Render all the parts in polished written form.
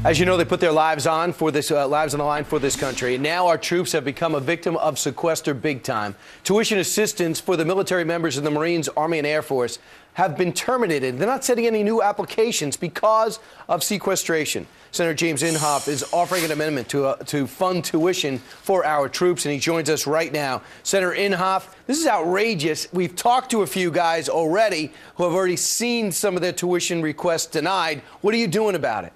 As you know, they put their lives on for this, lives on the line for this country. And now our troops have become a victim of sequester big time. Tuition assistance for the military members of the Marines, Army, and Air Force have been terminated. They're not setting any new applications because of sequestration. Senator James Inhofe is offering an amendment to fund tuition for our troops, and he joins us right now. Senator Inhofe, this is outrageous. We've talked to a few guys already who have already seen some of their tuition requests denied. What are you doing about it?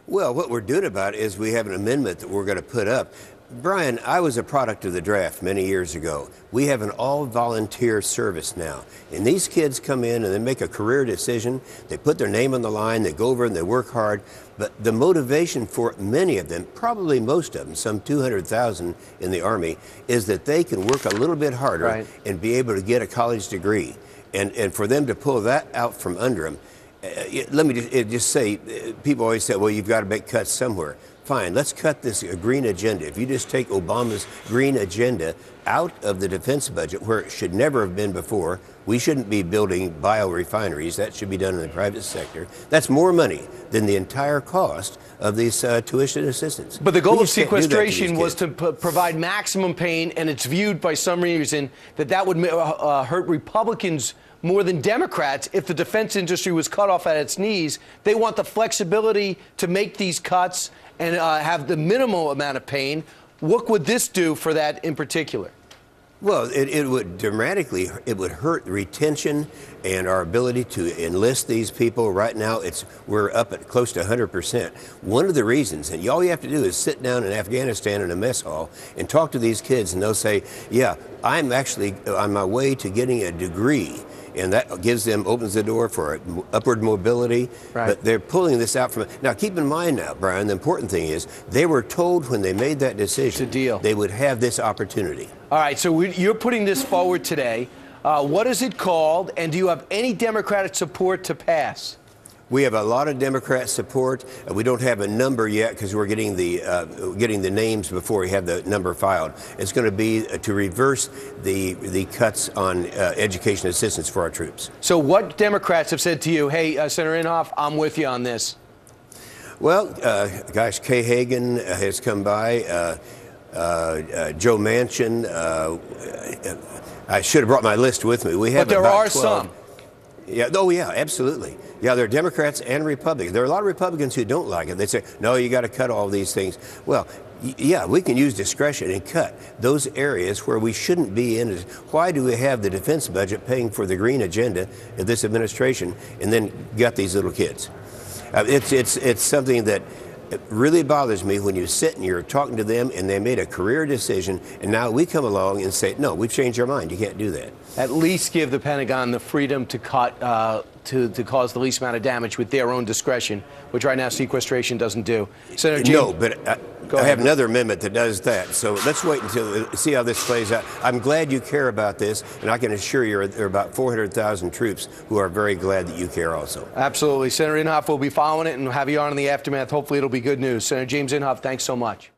Well, what we're doing about it is we have an amendment that we're going to put up. Brian, I was a product of the draft many years ago. We have an all-volunteer service now. And these kids come in and they make a career decision. They put their name on the line. They go over and they work hard. But the motivation for many of them, probably most of them, some 200,000 in the Army, is that they can work a little bit harder and be able to get a college degree. And for them to pull that out from under them, let me just say, people always say, well, you've got to make cuts somewhere. Fine, let's cut this green agenda. If you just take Obama's green agenda out of the defense budget, where it should never have been before, we shouldn't be building biorefineries. That should be done in the private sector. That's more money than the entire cost of these tuition assistance. But the goal of sequestration was to provide maximum pain, and it's viewed by some reason that would hurt Republicans more than Democrats if the defense industry was cut off at its knees. They want the flexibility to make these cuts and have the minimal amount of pain. What would this do for that in particular? Well, it would dramatically, it would hurt retention and our ability to enlist these people. Right now, we're up at close to 100%. One of the reasons, and all you have to do is sit down in Afghanistan in a mess hall and talk to these kids, and they'll say, yeah, I'm actually on my way to getting a degree. And that opens the door for upward mobility. Right. But they're pulling this out from. Now, keep in mind now, Brian, the important thing is they were told when they made that decision they would have this opportunity. All right, so you're putting this forward today. What is it called, and do you have any Democratic support to pass? We have a lot of Democrat support. We don't have a number yet because we're getting the names before we have the number filed. It's going to be to reverse the cuts on education assistance for our troops. So what Democrats have said to you, hey, Senator Inhofe, I'm with you on this? Well, gosh, Kay Hagan has come by, Joe Manchin. I should have brought my list with me. We have but there about are 12. some. Yeah. Oh, yeah, absolutely. Yeah, there are Democrats and Republicans. There are a lot of Republicans who don't like it. They say, no, you got to cut all these things. Well, yeah, we can use discretion and cut those areas where we shouldn't be in. Why do we have the defense budget paying for the green agenda of this administration and then got these little kids? It's something that it really bothers me when you sit and you're talking to them and they made a career decision and now we come along and say, no, we've changed our mind. You can't do that. At least give the Pentagon the freedom to cut, to cause the least amount of damage with their own discretion, which right now sequestration doesn't do. Senator James, no, but I have another amendment that does that. So let's wait until see how this plays out. I'm glad you care about this, and I can assure you there are about 400,000 troops who are very glad that you care also. Absolutely. Senator Inhofe will be following it and have you on in the aftermath. Hopefully it'll be good news. Senator James Inhofe, thanks so much.